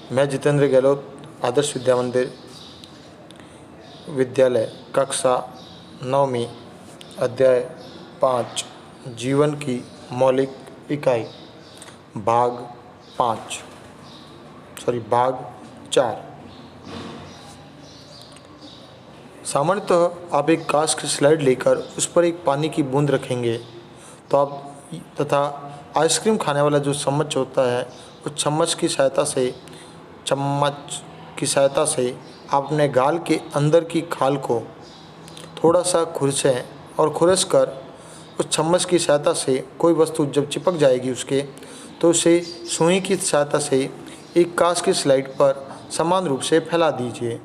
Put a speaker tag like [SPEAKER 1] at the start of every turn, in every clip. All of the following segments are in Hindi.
[SPEAKER 1] मैं जितेंद्र गहलोत, आदर्श विद्या मंदिर विद्यालय, कक्षा 9वीं, अध्याय 5, जीवन की मौलिक इकाई, भाग 4। सामान्यतः आप एक कांच की स्लाइड लेकर उस पर एक पानी की बूंद रखेंगे तो आप तथा आइसक्रीम खाने वाला जो चम्मच होता है उस चम्मच की सहायता से आप अपने गाल के अंदर की खाल को थोड़ा सा खुरसें और खुरस कर उस चम्मच की सहायता से कोई वस्तु जब चिपक जाएगी उसके, तो उसे सुई की सहायता से एक कांच की स्लाइड पर समान रूप से फैला दीजिए।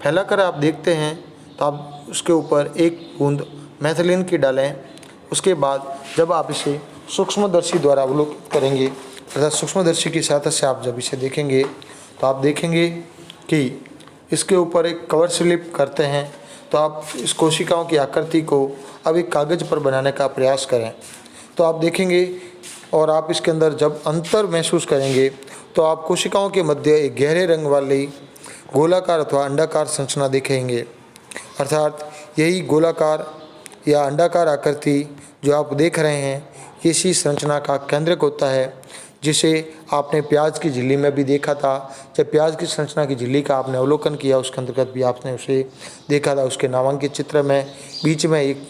[SPEAKER 1] फैलाकर आप देखते हैं तो आप उसके ऊपर एक बूंद मैथिलीन की डालें। उसके बाद जब आप इसे सूक्ष्मदर्शी द्वारा अवलोकित करेंगे तथा सूक्ष्मदर्शी की सहायता से आप जब इसे देखेंगे तो आप देखेंगे कि इसके ऊपर एक कवर स्लिप करते हैं तो आप इस कोशिकाओं की आकृति को अब एक कागज़ पर बनाने का प्रयास करें तो आप देखेंगे और आप इसके अंदर जब अंतर महसूस करेंगे तो आप कोशिकाओं के मध्य एक गहरे रंग वाली गोलाकार अथवा अंडाकार संरचना देखेंगे। अर्थात यही गोलाकार या अंडाकार आकृति जो आप देख रहे हैं इसी संरचना का केंद्रक होता है, जिसे आपने प्याज की झिल्ली में भी देखा था। जब प्याज की संरचना की झिल्ली का आपने अवलोकन किया उसके अंतर्गत भी आपने उसे देखा था। उसके नामांकित चित्र में बीच में एक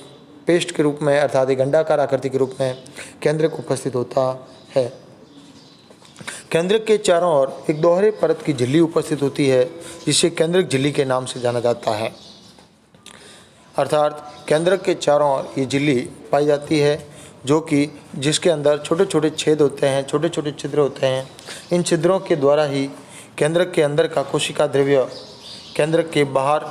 [SPEAKER 1] पेस्ट के रूप में अर्थात एक अंडाकार आकृति के रूप में केंद्रक उपस्थित होता है। केंद्रक के चारों ओर एक दोहरे परत की झिल्ली उपस्थित होती है जिसे केंद्रक झिल्ली के नाम से जाना जाता है। अर्थात केंद्रक के चारों ओर ये झिल्ली पाई जाती है जो कि जिसके अंदर छोटे छोटे छेद होते हैं, छोटे छोटे छिद्र होते हैं। इन छिद्रों के द्वारा ही केंद्रक के अंदर का कोशिका द्रव्य केंद्रक के बाहर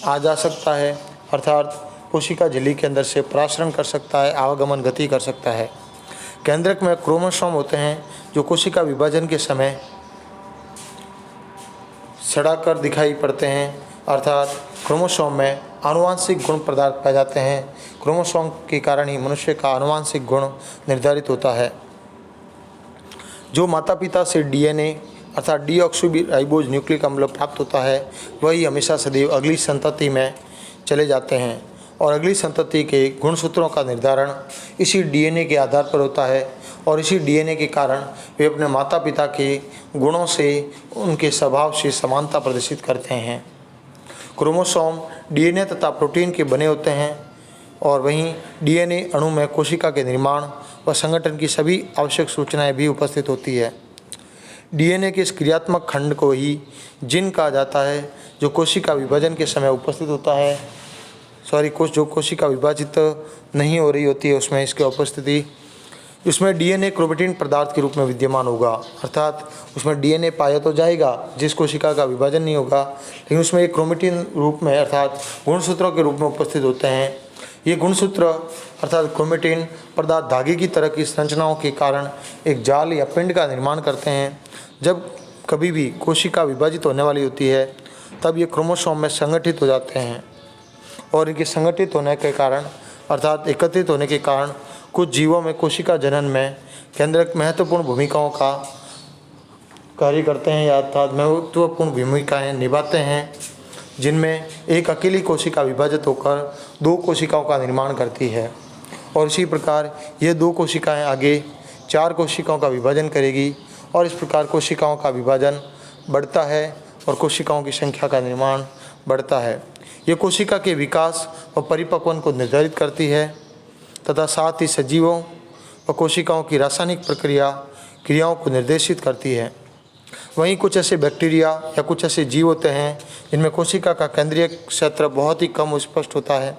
[SPEAKER 1] आ जा सकता है, अर्थात कोशिका झिल्ली के अंदर से परासरण कर सकता है, आवागमन गति कर सकता है। केंद्रक में क्रोमोसोम होते हैं जो कोशिका विभाजन के समय सड़ाकर दिखाई पड़ते हैं, अर्थात क्रोमोसोम में आनुवांशिक गुण पदार्थ पाए जाते हैं। क्रोमोसोम के कारण ही मनुष्य का आनुवांशिक गुण निर्धारित होता है। जो माता पिता से डीएनए अर्थात डीऑक्सीराइबोज न्यूक्लिक अम्ल प्राप्त होता है वही हमेशा सदैव अगली संतति में चले जाते हैं और अगली संतति के गुणसूत्रों का निर्धारण इसी डीएनए के आधार पर होता है और इसी डीएनए के कारण वे अपने माता पिता के गुणों से उनके स्वभाव से समानता प्रदर्शित करते हैं। क्रोमोसोम डीएनए तथा प्रोटीन के बने होते हैं और वहीं डीएनए अणु में कोशिका के निर्माण व संगठन की सभी आवश्यक सूचनाएं भी उपस्थित होती है। डीएनए के इस क्रियात्मक खंड को ही जीन कहा जाता है जो कोशिका विभाजन के समय उपस्थित होता है। जो कोशिका विभाजित नहीं हो रही होती है उसमें इसकी उपस्थिति, उसमें डीएनए क्रोमेटिन पदार्थ के रूप में विद्यमान होगा। अर्थात उसमें डीएनए पाया तो जाएगा जिस कोशिका का विभाजन नहीं होगा, लेकिन उसमें एक क्रोमेटिन रूप में अर्थात गुणसूत्रों के रूप में उपस्थित होते हैं। ये गुणसूत्र अर्थात क्रोमेटिन पदार्थ धागे की तरह की संरचनाओं के कारण एक जाल या पिंड का निर्माण करते हैं। जब कभी भी कोशिका विभाजित होने वाली होती है तब ये क्रोमोसोम में संगठित हो जाते हैं और इनके संगठित होने के कारण अर्थात एकत्रित होने के कारण कुछ जीवों में कोशिका जनन में केंद्रक महत्वपूर्ण भूमिकाओं का कार्य करते हैं या अर्थात महत्वपूर्ण भूमिकाएं निभाते हैं, जिनमें एक अकेली कोशिका विभाजित होकर 2 कोशिकाओं का निर्माण करती है और इसी प्रकार ये 2 कोशिकाएं आगे 4 कोशिकाओं का विभाजन करेगी और इस प्रकार कोशिकाओं का विभाजन बढ़ता है और कोशिकाओं की संख्या का निर्माण बढ़ता है। ये कोशिका के विकास और परिपक्वन को निर्धारित करती है तथा साथ ही सजीवों और कोशिकाओं की रासायनिक क्रियाओं को निर्देशित करती है। वहीं कुछ ऐसे बैक्टीरिया या कुछ ऐसे जीव होते हैं जिनमें कोशिका का केंद्रीय क्षेत्र बहुत ही कम स्पष्ट होता है,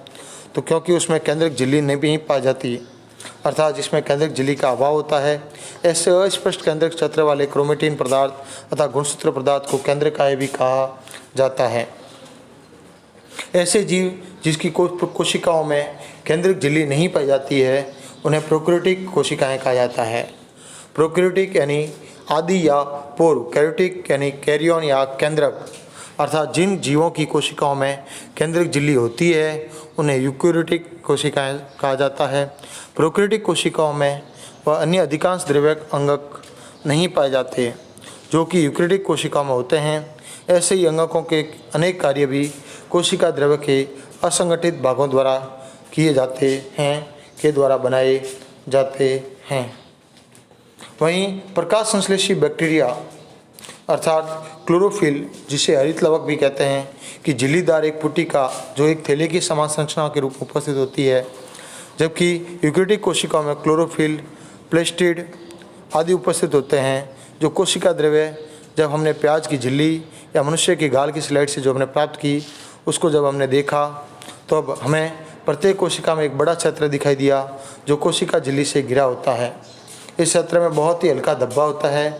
[SPEAKER 1] तो क्योंकि उसमें केंद्रक झिल्ली नहीं पाई जाती, अर्थात जिसमें केंद्रक झिल्ली का अभाव होता है, ऐसे अस्पष्ट केंद्रक क्षेत्र वाले क्रोमेटिन पदार्थ अर्थात गुणसूत्र पदार्थ को केंद्रकाय भी कहा जाता है। ऐसे जीव जिसकी कोशिकाओं में केंद्रक झिल्ली नहीं पाई जाती है उन्हें प्रोकैरियोटिक कोशिकाएं कहा जाता है। प्रोकैरियोटिक यानी आदि या पूर्व, कैरियोटिक यानी कैरियन या केंद्रक, अर्थात जिन जीवों की कोशिकाओं में केंद्रक झिल्ली होती है उन्हें यूकैरियोटिक कोशिकाएं कहा जाता है। प्रोकैरियोटिक कोशिकाओं में वह अन्य अधिकांश द्रव्यक अंगक नहीं पाए जाते जो कि यूकेरियोटिक कोशिकाओं में होते हैं। ऐसे ही अंगकों के अनेक कार्य भी कोशिका द्रव्य के असंगठित भागों द्वारा किए जाते हैं के द्वारा बनाए जाते हैं। वहीं प्रकाश संश्लेषी बैक्टीरिया अर्थात क्लोरोफिल, जिसे हरित लवक भी कहते हैं, कि झिल्लीदार एक पुटिका जो एक थैले की समान संरचना के रूप में उपस्थित होती है, जबकि यूकेरियोटिक कोशिकाओं में क्लोरोफिल, प्लेस्टिड आदि उपस्थित होते हैं। जो कोशिका द्रव्य जब हमने प्याज की झिल्ली या मनुष्य की गाल की स्लाइड से जो हमने प्राप्त की, उसको जब हमने देखा तो अब हमें प्रत्येक कोशिका में एक बड़ा क्षेत्र दिखाई दिया जो कोशिका झिल्ली से घिरा होता है। इस क्षेत्र में बहुत ही हल्का धब्बा होता है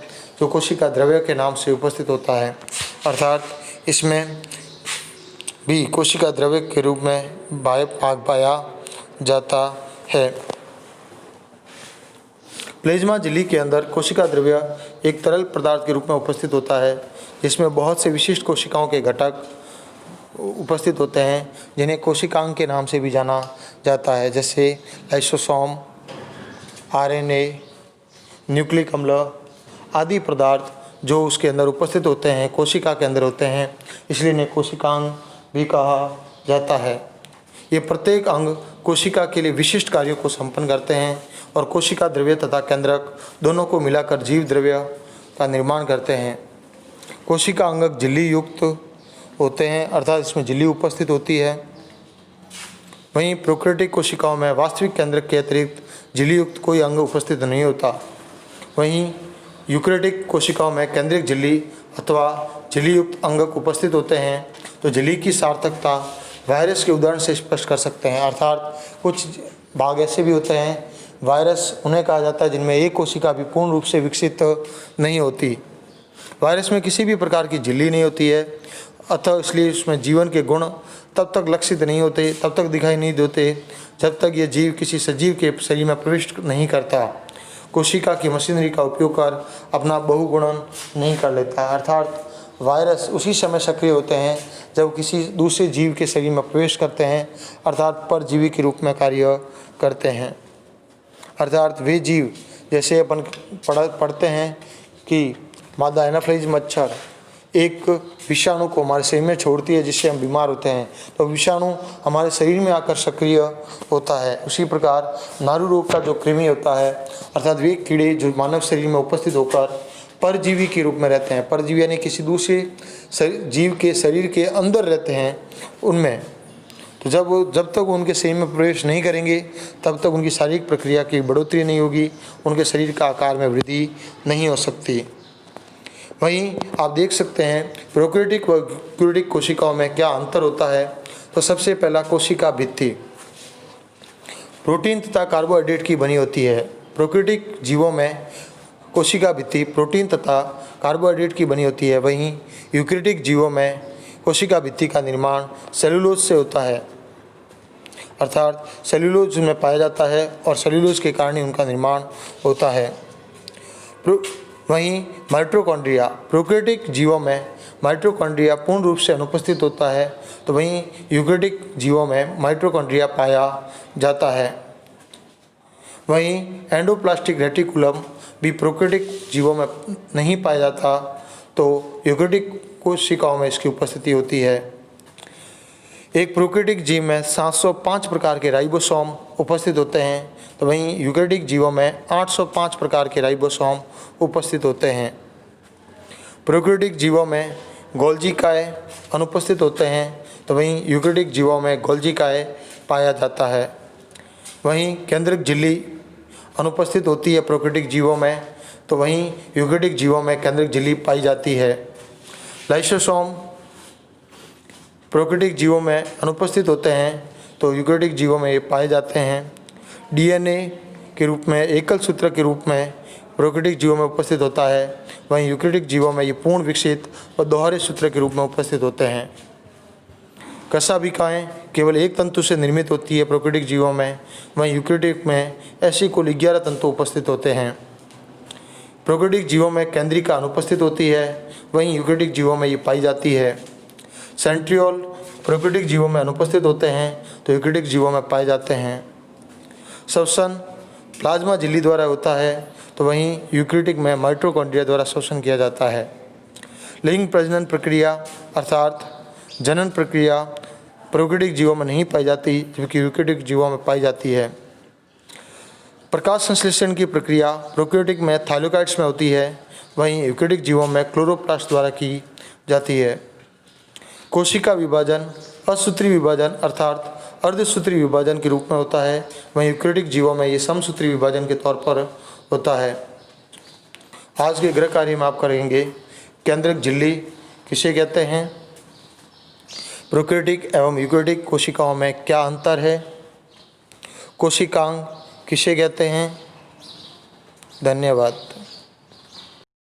[SPEAKER 1] जो कोशिका द्रव्य के नाम से उपस्थित होता है, अर्थात इसमें भी कोशिका द्रव्य के रूप में भाग पाया जाता है। प्लाज्मा झिल्ली के अंदर कोशिका द्रव्य एक तरल पदार्थ के रूप में उपस्थित होता है, जिसमें बहुत से विशिष्ट कोशिकाओं के घटक उपस्थित होते हैं, जिन्हें कोशिकांग के नाम से भी जाना जाता है, जैसे लाइसोसोम, आरएनए, न्यूक्लिक अम्ल आदि पदार्थ जो उसके अंदर उपस्थित होते हैं, कोशिका के अंदर होते हैं, इसलिए इन्हें कोशिकांग भी कहा जाता है। ये प्रत्येक अंग कोशिका के लिए विशिष्ट कार्यों को संपन्न करते हैं और कोशिका द्रव्य तथा केंद्रक दोनों को मिलाकर जीव द्रव्य का निर्माण करते हैं। कोशिका अंगक झिल्ली युक्त होते हैं, अर्थात इसमें झिल्ली उपस्थित होती है। वहीं प्रोकैरियोटिक कोशिकाओं में वास्तविक केंद्रक के अतिरिक्त झिल्ली युक्त कोई अंग उपस्थित नहीं होता। वहीं यूकेरियोटिक कोशिकाओं में केंद्रिक झिल्ली अथवा झिल्ली युक्त अंगक उपस्थित होते हैं। तो झिल्ली की सार्थकता वायरस के उदाहरण से स्पष्ट कर सकते हैं, अर्थात कुछ भाग ऐसे भी होते हैं, वायरस उन्हें कहा जाता है जिनमें एक कोशिका भी पूर्ण रूप से विकसित नहीं होती। वायरस में किसी भी प्रकार की झिल्ली नहीं होती है, अतः इसलिए उसमें जीवन के गुण तब तक लक्षित नहीं होते, तब तक दिखाई नहीं देते जब तक ये जीव किसी सजीव के शरीर में प्रवेश नहीं करता, कोशिका की मशीनरी का उपयोग कर अपना बहुगुणन नहीं कर लेता। अर्थात वायरस उसी समय सक्रिय होते हैं जब किसी दूसरे जीव के शरीर में प्रवेश करते हैं, अर्थात परजीवी के रूप में कार्य करते हैं। अर्थात वे जीव, जैसे अपन पढ़ते हैं कि मादा एनाफिलीज मच्छर एक विषाणु को हमारे शरीर में छोड़ती है जिससे हम बीमार होते हैं, तो विषाणु हमारे शरीर में आकर सक्रिय होता है। उसी प्रकार नारू रोग का जो कृमि होता है, अर्थात वे कीड़े जो मानव शरीर में उपस्थित होकर परजीवी के रूप में रहते हैं, परजीवी यानी किसी दूसरे जीव के शरीर के अंदर रहते हैं उनमें, तो जब तक उनके शरीर में प्रवेश नहीं करेंगे तब तक उनकी शारीरिक प्रक्रिया की बढ़ोतरी नहीं होगी, उनके शरीर का आकार में वृद्धि नहीं हो सकती। वहीं आप देख सकते हैं प्रोकैरियोटिक व यूकेरियोटिक कोशिकाओं में क्या अंतर होता है। तो सबसे पहला कोशिका भित्ति प्रोटीन तथा कार्बोहाइड्रेट की बनी होती है। प्रोकैरियोटिक जीवों में कोशिका भित्ति प्रोटीन तथा कार्बोहाइड्रेट की बनी होती है। वहीं यूकेरियोटिक जीवों में कोशिका भित्ति का निर्माण सेलुलोज से होता है, अर्थात सेलुलोज में पाया जाता है और सेलुलोज के कारण ही उनका निर्माण होता है। वहीं माइटोकॉन्ड्रिया प्रोकैरियोटिक जीवों में माइटोकॉन्ड्रिया पूर्ण रूप से अनुपस्थित होता है, तो वहीं यूकेरियोटिक जीवों में माइटोकॉन्ड्रिया पाया जाता है। वहीं एंडोप्लास्टिक रेटिकुलम भी प्रोकैरियोटिक जीवों में नहीं पाया जाता, तो यूकेरियोटिक कोशिकाओं में इसकी उपस्थिति होती है। एक प्रोकैरियोटिक जीव में 705 प्रकार के राइबोसोम उपस्थित होते हैं, तो वहीं यूकेरियोटिक जीवों में 805 प्रकार के राइबोसोम उपस्थित होते हैं। प्रोकैरियोटिक जीवों में गोल्जीकाय अनुपस्थित होते हैं, तो वहीं यूकेरियोटिक जीवों में गोल्जीकाय पाया जाता है। वहीं केंद्रक झिल्ली अनुपस्थित होती है प्रोकैरियोटिक जीवों में, तो वहीं यूकेरियोटिक जीवों में केंद्रक झिल्ली पाई जाती है। लाइसोसोम प्रोकैरियोटिक जीवों में अनुपस्थित होते हैं, तो यूकेरियोटिक जीवों में ये पाए जाते हैं। डीएनए के रूप में एकल सूत्र के रूप में प्रोकैरियोटिक जीवों में उपस्थित होता है, वहीं यूकेरियोटिक जीवों में ये पूर्ण विकसित और दोहरे सूत्र के रूप में उपस्थित होते हैं। कशाभिकाएँ केवल एक तंतु से निर्मित होती है प्रोकैरियोटिक जीवों में, वहीं यूकेरियोटिक में ऐसी कुल 11 तंतु उपस्थित होते हैं। प्रोकैरियोटिक जीवों में केंद्रिका अनुपस्थित होती है, वहीं यूकेरियोटिक जीवों में ये पाई जाती है। सेंट्रियोल प्रोकैरियोटिक जीवों में अनुपस्थित होते हैं, तो यूकेरियोटिक जीवों में पाए जाते हैं। श्वसन प्लाज्मा झिल्ली द्वारा होता है, तो वहीं यूकेरियोटिक में माइटोकॉन्ड्रिया द्वारा शोषण किया जाता है। लिंग प्रजनन प्रक्रिया अर्थात जनन प्रक्रिया प्रोकैरियोटिक जीवों में नहीं पाई जाती, जबकि यूकेरियोटिक जीवों में पाई जाती है। प्रकाश संश्लेषण की प्रक्रिया प्रोकैरियोटिक में थाइलेकोइड्स में होती है, वहीं यूकेरियोटिक जीवों में क्लोरोप्लास्ट द्वारा की जाती है। कोशिका विभाजन असूत्री विभाजन अर्थात अर्धसूत्री विभाजन के रूप में होता है, वहीं यूकेरियोटिक जीवों में ये समसूत्री विभाजन के तौर पर होता है। आज के गृह कार्य में आप करेंगे केंद्रक झिल्ली किसे कहते हैं, प्रोकैरियोटिक एवं यूकेरियोटिक कोशिकाओं में क्या अंतर है, कोशिकांग किसे कहते हैं। धन्यवाद।